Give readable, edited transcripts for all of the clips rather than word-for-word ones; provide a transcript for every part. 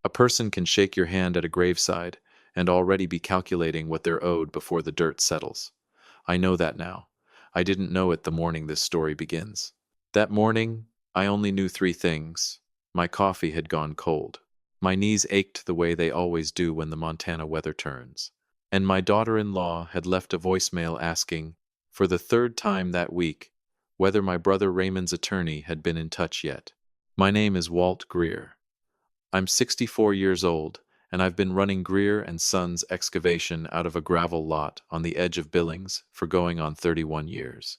A person can shake your hand at a graveside and already be calculating what they're owed before the dirt settles. I know that now. I didn't know it the morning this story begins. That morning, I only knew three things. My coffee had gone cold. My knees ached the way they always do when the Montana weather turns. And my daughter-in-law had left a voicemail asking, for the third time that week, whether my brother Raymond's attorney had been in touch yet. My name is Walt Greer. I'm 64 years old, and I've been running Greer and Sons excavation out of a gravel lot on the edge of Billings for going on 31 years.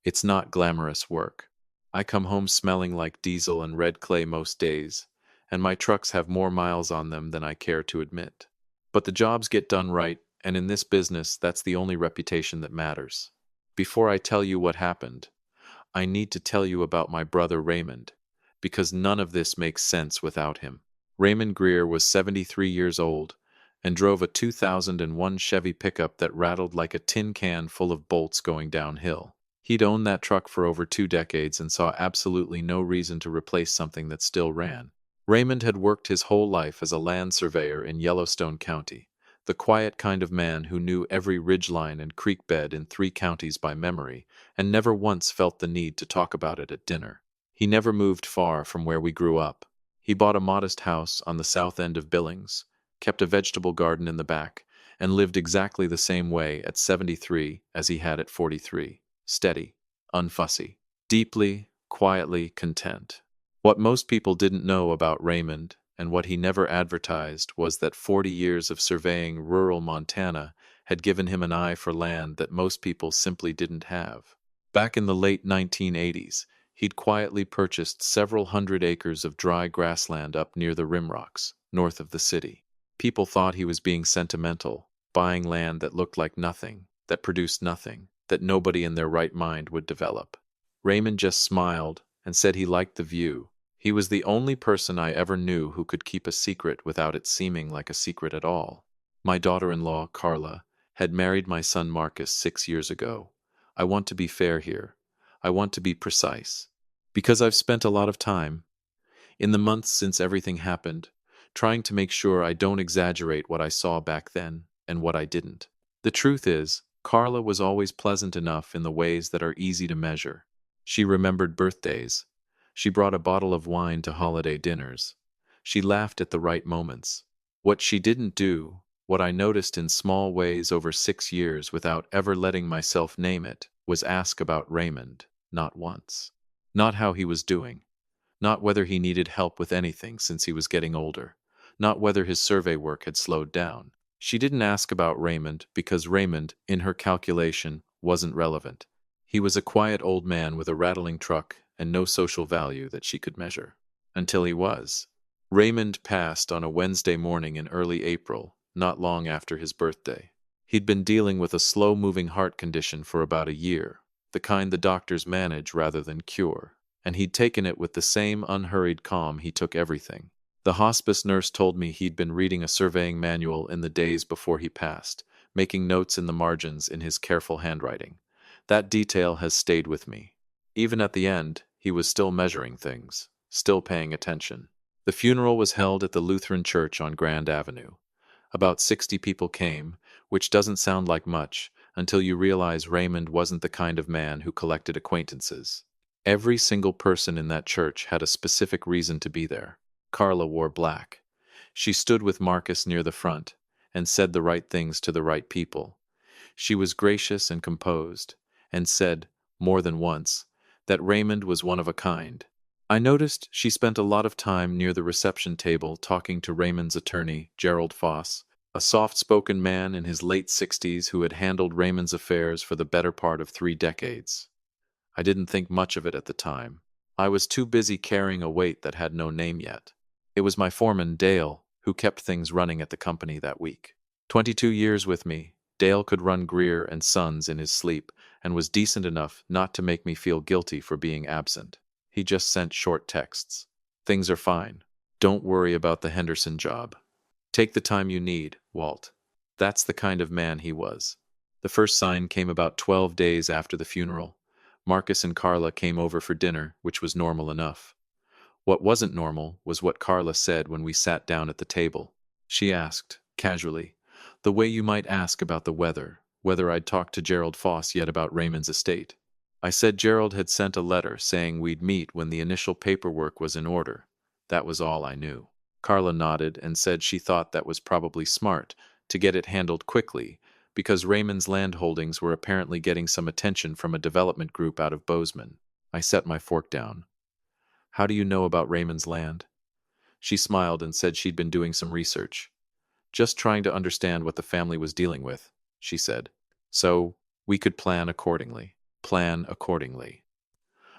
It's not glamorous work. I come home smelling like diesel and red clay most days, and my trucks have more miles on them than I care to admit. But the jobs get done right, and in this business, that's the only reputation that matters. Before I tell you what happened, I need to tell you about my brother Raymond, because none of this makes sense without him. Raymond Greer was 73 years old and drove a 2001 Chevy pickup that rattled like a tin can full of bolts going downhill. He'd owned that truck for over 2 decades and saw absolutely no reason to replace something that still ran. Raymond had worked his whole life as a land surveyor in Yellowstone County, the quiet kind of man who knew every ridgeline and creek bed in 3 counties by memory and never once felt the need to talk about it at dinner. He never moved far from where we grew up. He bought a modest house on the south end of Billings, kept a vegetable garden in the back, and lived exactly the same way at 73 as he had at 43. Steady, unfussy, deeply, quietly content. What most people didn't know about Raymond, and what he never advertised, was that 40 years of surveying rural Montana had given him an eye for land that most people simply didn't have. Back in the late 1980s, he'd quietly purchased several hundred acres of dry grassland up near the Rimrocks, north of the city. People thought he was being sentimental, buying land that looked like nothing, that produced nothing, that nobody in their right mind would develop. Raymond just smiled and said he liked the view. He was the only person I ever knew who could keep a secret without it seeming like a secret at all. My daughter-in-law, Carla, had married my son Marcus 6 years ago. I want to be fair here. I want to be precise. Because I've spent a lot of time, in the months since everything happened, trying to make sure I don't exaggerate what I saw back then and what I didn't. The truth is, Carla was always pleasant enough in the ways that are easy to measure. She remembered birthdays. She brought a bottle of wine to holiday dinners. She laughed at the right moments. What she didn't do, what I noticed in small ways over 6 years without ever letting myself name it, was ask about Raymond, not once. Not how he was doing. Not whether he needed help with anything since he was getting older. Not whether his survey work had slowed down. She didn't ask about Raymond because Raymond, in her calculation, wasn't relevant. He was a quiet old man with a rattling truck and no social value that she could measure. Until he was. Raymond passed on a Wednesday morning in early April, not long after his birthday. He'd been dealing with a slow-moving heart condition for about a year, the kind the doctors manage rather than cure, and he'd taken it with the same unhurried calm he took everything. The hospice nurse told me he'd been reading a surveying manual in the days before he passed, making notes in the margins in his careful handwriting. That detail has stayed with me. Even at the end, he was still measuring things, still paying attention. The funeral was held at the Lutheran Church on Grand Avenue. About 60 people came, which doesn't sound like much until you realize Raymond wasn't the kind of man who collected acquaintances. Every single person in that church had a specific reason to be there. Carla wore black. She stood with Marcus near the front and said the right things to the right people. She was gracious and composed, and said, more than once, that Raymond was one of a kind. I noticed she spent a lot of time near the reception table talking to Raymond's attorney, Gerald Foss, a soft-spoken man in his late 60s who had handled Raymond's affairs for the better part of 3 decades. I didn't think much of it at the time. I was too busy carrying a weight that had no name yet. It was my foreman, Dale, who kept things running at the company that week. 22 years with me, Dale could run Greer and Sons in his sleep and was decent enough not to make me feel guilty for being absent. He just sent short texts. Things are fine. Don't worry about the Henderson job. Take the time you need, Walt. That's the kind of man he was. The first sign came about 12 days after the funeral. Marcus and Carla came over for dinner, which was normal enough. What wasn't normal was what Carla said when we sat down at the table. She asked, casually, the way you might ask about the weather, whether I'd talked to Gerald Foss yet about Raymond's estate. I said Gerald had sent a letter saying we'd meet when the initial paperwork was in order. That was all I knew. Carla nodded and said she thought that was probably smart, to get it handled quickly, because Raymond's land holdings were apparently getting some attention from a development group out of Bozeman. I set my fork down. How do you know about Raymond's land? She smiled and said she'd been doing some research. Just trying to understand what the family was dealing with, she said. So, we could plan accordingly. Plan accordingly.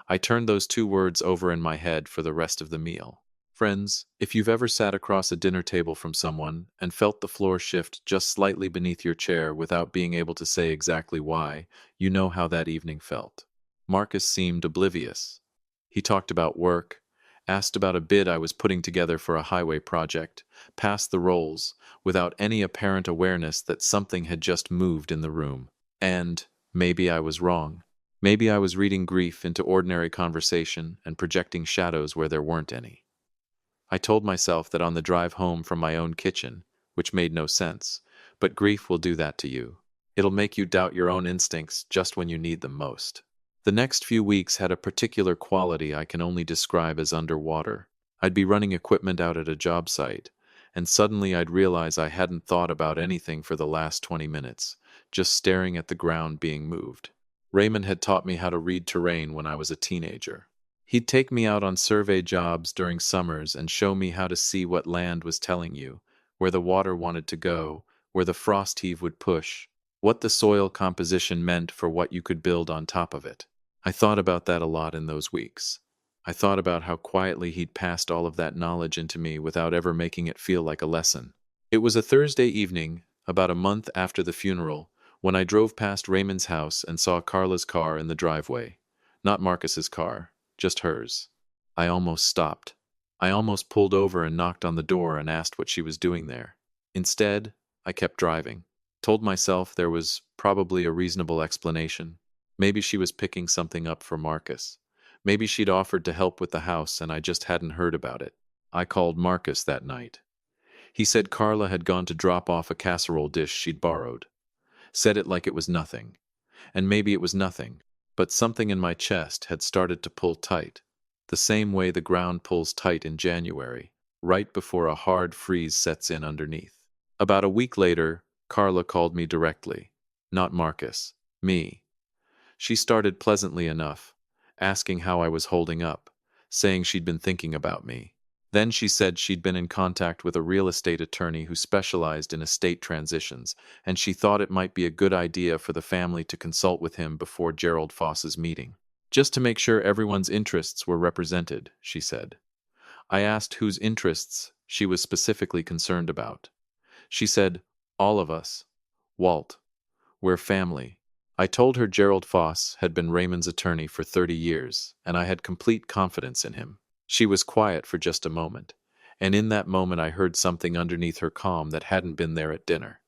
I turned those two words over in my head for the rest of the meal. Friends, if you've ever sat across a dinner table from someone and felt the floor shift just slightly beneath your chair without being able to say exactly why, you know how that evening felt. Marcus seemed oblivious. He talked about work, asked about a bid I was putting together for a highway project, passed the rolls, without any apparent awareness that something had just moved in the room. And maybe I was wrong. Maybe I was reading grief into ordinary conversation and projecting shadows where there weren't any. I told myself that on the drive home from my own kitchen, which made no sense, but grief will do that to you. It'll make you doubt your own instincts just when you need them most. The next few weeks had a particular quality I can only describe as underwater. I'd be running equipment out at a job site, and suddenly I'd realize I hadn't thought about anything for the last 20 minutes, just staring at the ground being moved. Raymond had taught me how to read terrain when I was a teenager. He'd take me out on survey jobs during summers and show me how to see what land was telling you, where the water wanted to go, where the frost heave would push, what the soil composition meant for what you could build on top of it. I thought about that a lot in those weeks. I thought about how quietly he'd passed all of that knowledge into me without ever making it feel like a lesson. It was a Thursday evening, about a month after the funeral, when I drove past Raymond's house and saw Carla's car in the driveway. Not Marcus's car. Just hers. I almost stopped. I almost pulled over and knocked on the door and asked what she was doing there. Instead, I kept driving. Told myself there was probably a reasonable explanation. Maybe she was picking something up for Marcus. Maybe she'd offered to help with the house and I just hadn't heard about it. I called Marcus that night. He said Carla had gone to drop off a casserole dish she'd borrowed. Said it like it was nothing. And maybe it was nothing. But something in my chest had started to pull tight, the same way the ground pulls tight in January, right before a hard freeze sets in underneath. About a week later, Carla called me directly. Not Marcus. Me. She started pleasantly enough, asking how I was holding up, saying she'd been thinking about me. Then she said she'd been in contact with a real estate attorney who specialized in estate transitions, and she thought it might be a good idea for the family to consult with him before Gerald Foss's meeting. Just to make sure everyone's interests were represented, she said. I asked whose interests she was specifically concerned about. She said, all of us. Walt. We're family. I told her Gerald Foss had been Raymond's attorney for 30 years, and I had complete confidence in him. She was quiet for just a moment, and in that moment I heard something underneath her calm that hadn't been there at dinner.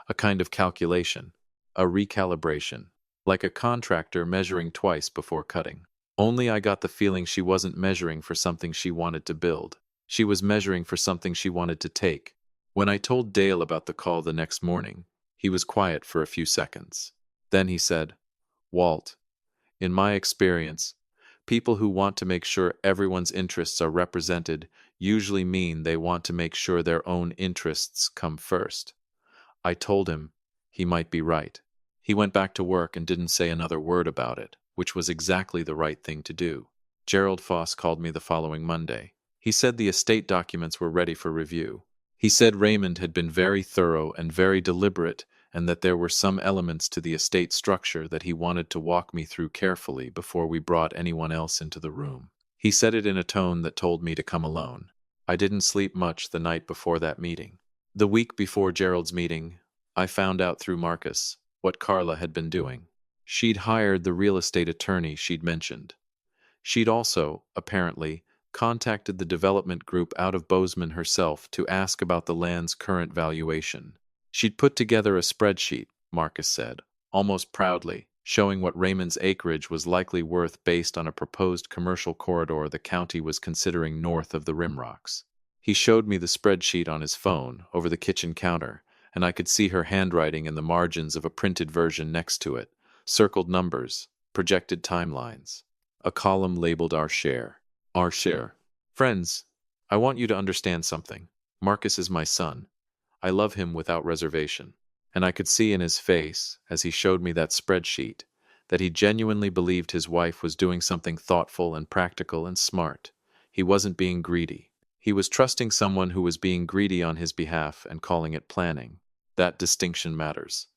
A kind of calculation, a recalibration, like a contractor measuring twice before cutting. Only I got the feeling she wasn't measuring for something she wanted to build. She was measuring for something she wanted to take. When I told Dale about the call the next morning, he was quiet for a few seconds. Then he said, Walt, in my experience, people who want to make sure everyone's interests are represented usually mean they want to make sure their own interests come first. I told him he might be right. He went back to work and didn't say another word about it, which was exactly the right thing to do. Gerald Foss called me the following Monday. He said the estate documents were ready for review. He said Raymond had been very thorough and very deliberate, and that there were some elements to the estate structure that he wanted to walk me through carefully before we brought anyone else into the room. He said it in a tone that told me to come alone. I didn't sleep much the night before that meeting. The week before Gerald's meeting, I found out through Marcus what Carla had been doing. She'd hired the real estate attorney she'd mentioned. She'd also, apparently, contacted the development group out of Bozeman herself to ask about the land's current valuation. She'd put together a spreadsheet, Marcus said, almost proudly, showing what Raymond's acreage was likely worth based on a proposed commercial corridor the county was considering north of the Rimrocks. He showed me the spreadsheet on his phone over the kitchen counter, and I could see her handwriting in the margins of a printed version next to it, circled numbers, projected timelines. A column labeled our share. Our share. Friends, I want you to understand something. Marcus is my son. I love him without reservation. And I could see in his face, as he showed me that spreadsheet, that he genuinely believed his wife was doing something thoughtful and practical and smart. He wasn't being greedy. He was trusting someone who was being greedy on his behalf and calling it planning. That distinction matters.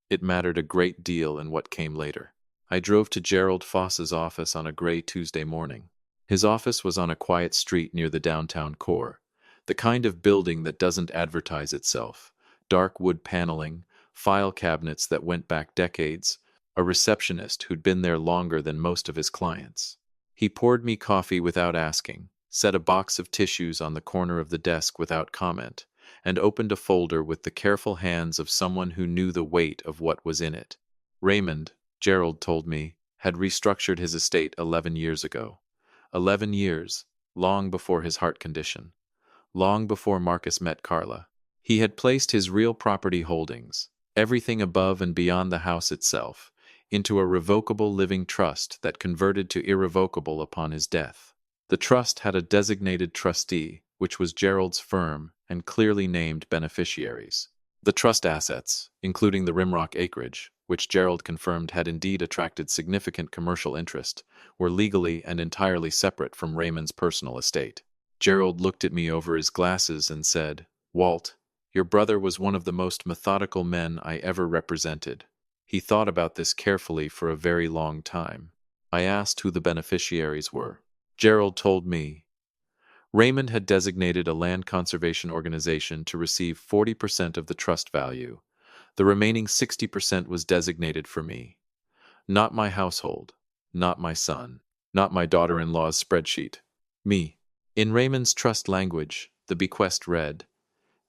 It mattered a great deal in what came later. I drove to Gerald Foss's office on a gray Tuesday morning. His office was on a quiet street near the downtown core, the kind of building that doesn't advertise itself. Dark wood paneling, file cabinets that went back decades, a receptionist who'd been there longer than most of his clients. He poured me coffee without asking, set a box of tissues on the corner of the desk without comment, and opened a folder with the careful hands of someone who knew the weight of what was in it. Raymond, Gerald told me, had restructured his estate 11 years ago. 11 years, long before his heart condition. Long before Marcus met Carla. He had placed his real property holdings, everything above and beyond the house itself, into a revocable living trust that converted to irrevocable upon his death. The trust had a designated trustee, which was Gerald's firm, and clearly named beneficiaries. The trust assets, including the Rimrock acreage, which Gerald confirmed had indeed attracted significant commercial interest, were legally and entirely separate from Raymond's personal estate. Gerald looked at me over his glasses and said, "Walt, your brother was one of the most methodical men I ever represented. He thought about this carefully for a very long time." I asked who the beneficiaries were. Gerald told me. Raymond had designated a land conservation organization to receive 40% of the trust value. The remaining 60% was designated for me. Not my household, not my son, not my daughter-in-law's spreadsheet. Me. In Raymond's trust language, the bequest read,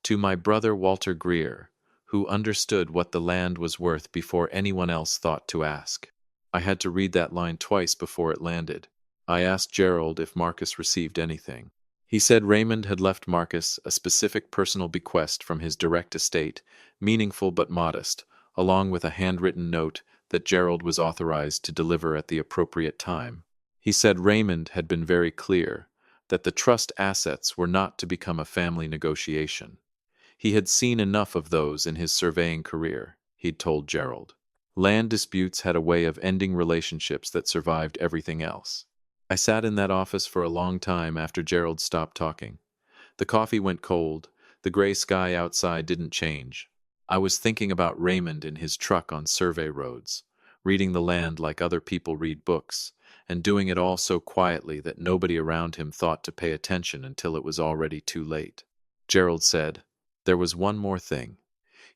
"To my brother Walter Greer, who understood what the land was worth before anyone else thought to ask." I had to read that line twice before it landed. I asked Gerald if Marcus received anything. He said Raymond had left Marcus a specific personal bequest from his direct estate, meaningful but modest, along with a handwritten note that Gerald was authorized to deliver at the appropriate time. He said Raymond had been very clear that the trust assets were not to become a family negotiation. He had seen enough of those in his surveying career, he'd told Gerald. Land disputes had a way of ending relationships that survived everything else. I sat in that office for a long time after Gerald stopped talking. The coffee went cold, the gray sky outside didn't change. I was thinking about Raymond in his truck on survey roads, reading the land like other people read books, and doing it all so quietly that nobody around him thought to pay attention until it was already too late. Gerald said, "There was one more thing."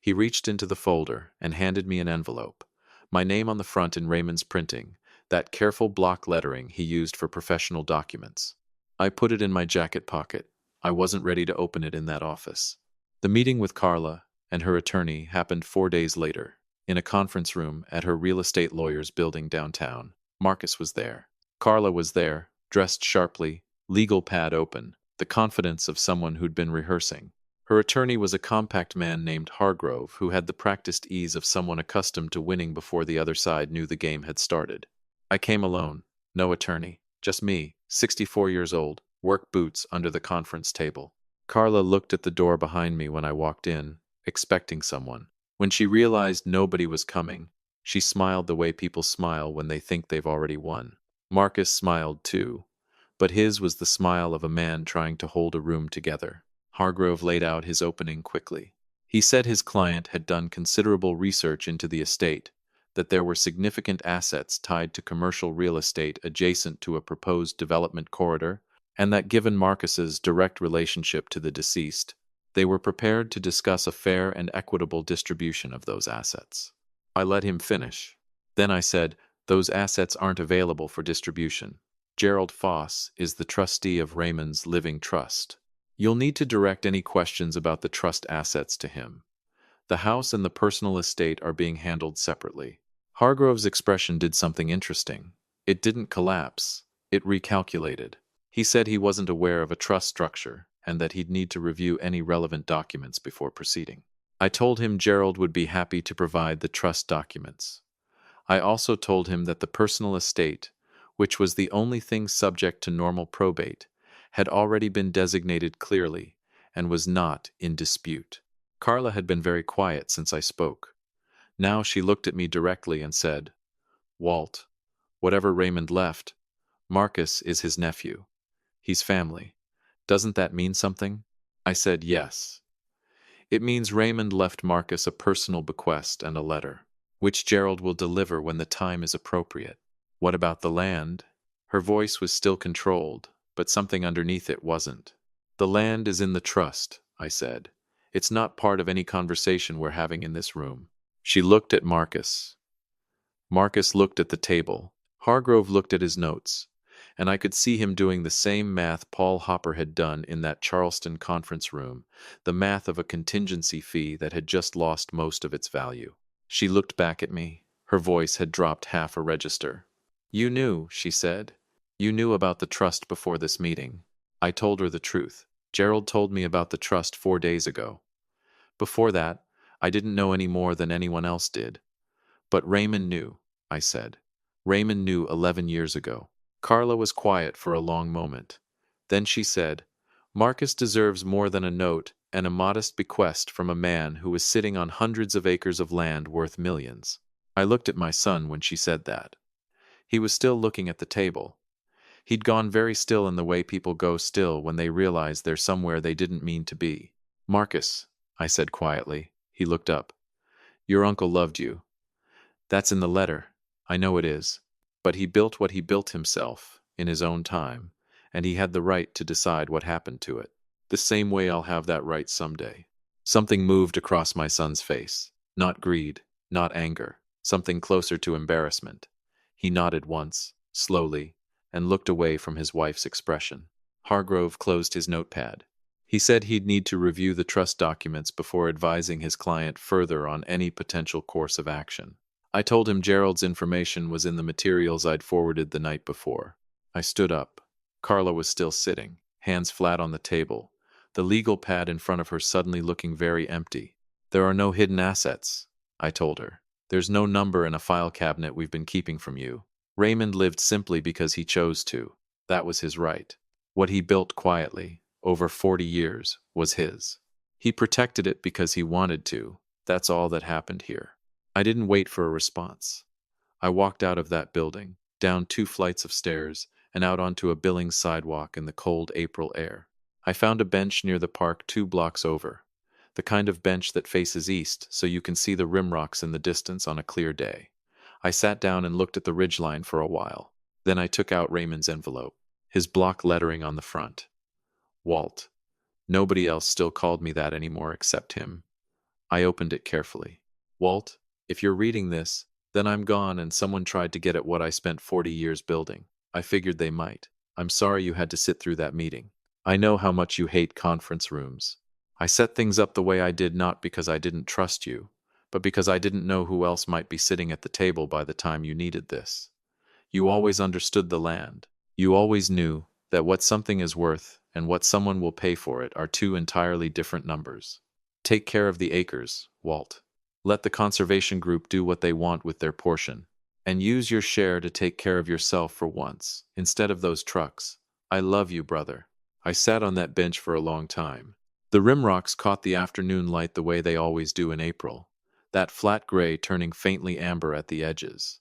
He reached into the folder and handed me an envelope. My name on the front in Raymond's printing, that careful block lettering he used for professional documents. I put it in my jacket pocket. I wasn't ready to open it in that office. The meeting with Carla and her attorney happened 4 days later, in a conference room at her real estate lawyer's building downtown. Marcus was there. Carla was there, dressed sharply, legal pad open, the confidence of someone who'd been rehearsing. Her attorney was a compact man named Hargrove who had the practiced ease of someone accustomed to winning before the other side knew the game had started. I came alone, no attorney, just me, 64 years old, work boots under the conference table. Carla looked at the door behind me when I walked in, expecting someone. When she realized nobody was coming, she smiled the way people smile when they think they've already won. Marcus smiled too, but his was the smile of a man trying to hold a room together. Hargrove laid out his opening quickly. He said his client had done considerable research into the estate, that there were significant assets tied to commercial real estate adjacent to a proposed development corridor, and that given Marcus's direct relationship to the deceased, they were prepared to discuss a fair and equitable distribution of those assets. I let him finish. Then I said, "Those assets aren't available for distribution. Gerald Foss is the trustee of Raymond's living trust. You'll need to direct any questions about the trust assets to him. The house and the personal estate are being handled separately. Hargrove's expression did something interesting. It didn't collapse. It recalculated. He said he wasn't aware of a trust structure and that he'd need to review any relevant documents before proceeding. I told him Gerald would be happy to provide the trust documents. I also told him that the personal estate, which was the only thing subject to normal probate, had already been designated clearly and was not in dispute. Carla had been very quiet since I spoke. Now she looked at me directly and said, "Walt, whatever Raymond left, Marcus is his nephew. He's family. Doesn't that mean something?" I said yes. It means Raymond left Marcus a personal bequest and a letter, which Gerald will deliver when the time is appropriate. What about the land? Her voice was still controlled, but something underneath it wasn't. The land is in the trust, I said. It's not part of any conversation we're having in this room. She looked at Marcus. Marcus looked at the table. Hargrove looked at his notes, and I could see him doing the same math Paul Hopper had done in that Charleston conference room, the math of a contingency fee that had just lost most of its value. She looked back at me. Her voice had dropped half a register. "You knew," she said. "You knew about the trust before this meeting." I told her the truth. Gerald told me about the trust 4 days ago. Before that, I didn't know any more than anyone else did. But Raymond knew, I said. Raymond knew 11 years ago. Carla was quiet for a long moment. Then she said, "Marcus deserves more than a note and a modest bequest from a man who was sitting on hundreds of acres of land worth millions." I looked at my son when she said that. He was still looking at the table. He'd gone very still in the way people go still when they realize they're somewhere they didn't mean to be. "Marcus," I said quietly. He looked up. "Your uncle loved you. That's in the letter. I know it is. But he built what he built himself, in his own time, and he had the right to decide what happened to it. The same way I'll have that right someday." Something moved across my son's face. Not greed, not anger, something closer to embarrassment. He nodded once, slowly, and looked away from his wife's expression. Hargrove closed his notepad. He said he'd need to review the trust documents before advising his client further on any potential course of action. I told him Gerald's information was in the materials I'd forwarded the night before. I stood up. Carla was still sitting, hands flat on the table, the legal pad in front of her suddenly looking very empty. "There are no hidden assets," I told her. "There's no number in a file cabinet we've been keeping from you. Raymond lived simply because he chose to. That was his right. What he built quietly, over 40 years, was his. He protected it because he wanted to. That's all that happened here." I didn't wait for a response. I walked out of that building, down 2 flights of stairs, and out onto a Billings sidewalk in the cold April air. I found a bench near the park 2 blocks over, the kind of bench that faces east so you can see the rim rocks in the distance on a clear day. I sat down and looked at the ridgeline for a while. Then I took out Raymond's envelope, his block lettering on the front. Walt. Nobody else still called me that anymore except him. I opened it carefully. "Walt, if you're reading this, then I'm gone and someone tried to get at what I spent 40 years building. I figured they might. I'm sorry you had to sit through that meeting. I know how much you hate conference rooms. I set things up the way I did not because I didn't trust you, but because I didn't know who else might be sitting at the table by the time you needed this. You always understood the land. You always knew that what something is worth and what someone will pay for it are 2 entirely different numbers. Take care of the acres, Walt. Let the conservation group do what they want with their portion, and use your share to take care of yourself for once, instead of those trucks. I love you, brother." I sat on that bench for a long time. The rim rocks caught the afternoon light the way they always do in April, that flat gray turning faintly amber at the edges.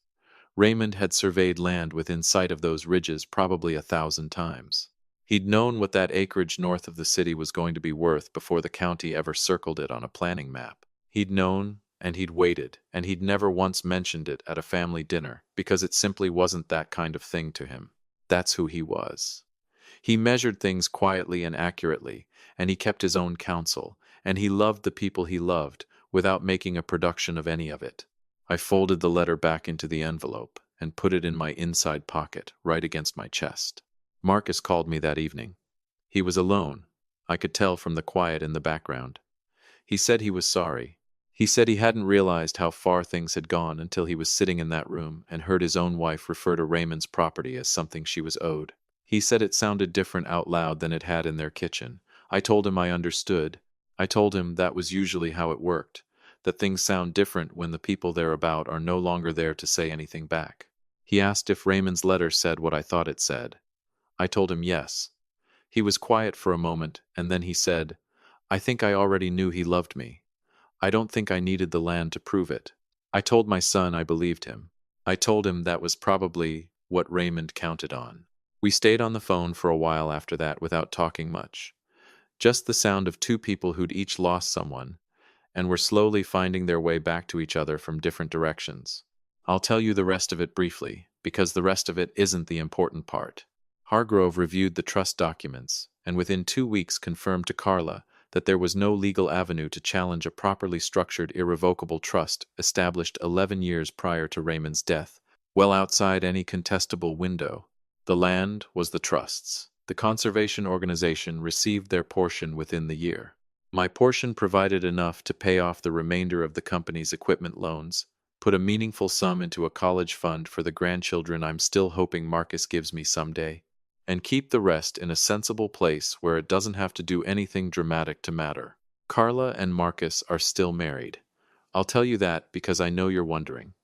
Raymond had surveyed land within sight of those ridges probably 1,000 times. He'd known what that acreage north of the city was going to be worth before the county ever circled it on a planning map. He'd known, and he'd waited, and he'd never once mentioned it at a family dinner, because it simply wasn't that kind of thing to him. That's who he was. He measured things quietly and accurately, and he kept his own counsel, and he loved the people he loved, without making a production of any of it. I folded the letter back into the envelope, and put it in my inside pocket, right against my chest. Marcus called me that evening. He was alone. I could tell from the quiet in the background. He said he was sorry. He said he hadn't realized how far things had gone until he was sitting in that room and heard his own wife refer to Raymond's property as something she was owed. He said it sounded different out loud than it had in their kitchen. I told him I understood. I told him that was usually how it worked, that things sound different when the people thereabout are no longer there to say anything back. He asked if Raymond's letter said what I thought it said. I told him yes. He was quiet for a moment, and then he said, I think I already knew he loved me. I don't think I needed the land to prove it. I told my son I believed him. I told him that was probably what Raymond counted on. We stayed on the phone for a while after that without talking much. Just the sound of two people who'd each lost someone, and were slowly finding their way back to each other from different directions. I'll tell you the rest of it briefly, because the rest of it isn't the important part. Hargrove reviewed the trust documents, and within 2 weeks confirmed to Carla that there was no legal avenue to challenge a properly structured irrevocable trust established 11 years prior to Raymond's death, well outside any contestable window. The land was the trust's. The conservation organization received their portion within the year. My portion provided enough to pay off the remainder of the company's equipment loans, put a meaningful sum into a college fund for the grandchildren I'm still hoping Marcus gives me someday, and keep the rest in a sensible place where it doesn't have to do anything dramatic to matter. Carla and Marcus are still married. I'll tell you that because I know you're wondering.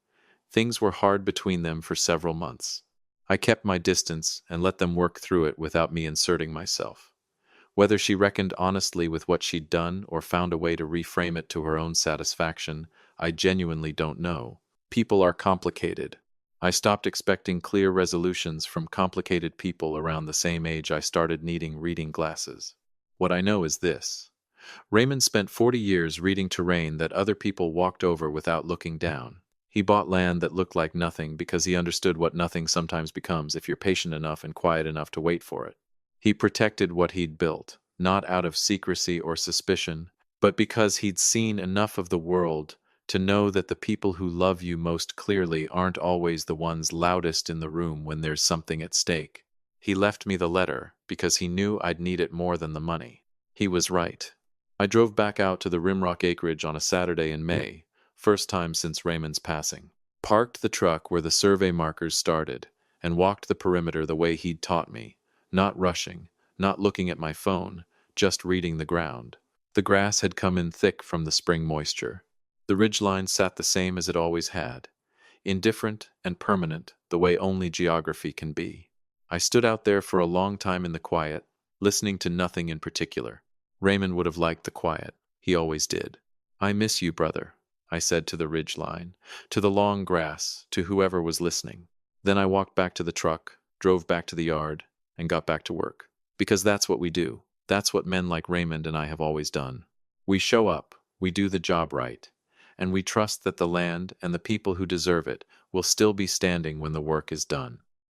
Things were hard between them for several months. I kept my distance and let them work through it without me inserting myself. Whether she reckoned honestly with what she'd done or found a way to reframe it to her own satisfaction, I genuinely don't know. People are complicated. I stopped expecting clear resolutions from complicated people around the same age I started needing reading glasses. What I know is this. Raymond spent 40 years reading terrain that other people walked over without looking down. He bought land that looked like nothing because he understood what nothing sometimes becomes if you're patient enough and quiet enough to wait for it. He protected what he'd built, not out of secrecy or suspicion, but because he'd seen enough of the world to know that the people who love you most clearly aren't always the ones loudest in the room when there's something at stake. He left me the letter because he knew I'd need it more than the money. He was right. I drove back out to the Rimrock acreage on a Saturday in May, first time since Raymond's passing. Parked the truck where the survey markers started, and walked the perimeter the way he'd taught me, not rushing, not looking at my phone, just reading the ground. The grass had come in thick from the spring moisture. The ridgeline sat the same as it always had, indifferent and permanent the way only geography can be. I stood out there for a long time in the quiet, listening to nothing in particular. Raymond would have liked the quiet. He always did. I miss you, brother, I said to the ridgeline, to the long grass, to whoever was listening. Then I walked back to the truck, drove back to the yard, and got back to work. Because that's what we do. That's what men like Raymond and I have always done. We show up, we do the job right, and we trust that the land and the people who deserve it will still be standing when the work is done.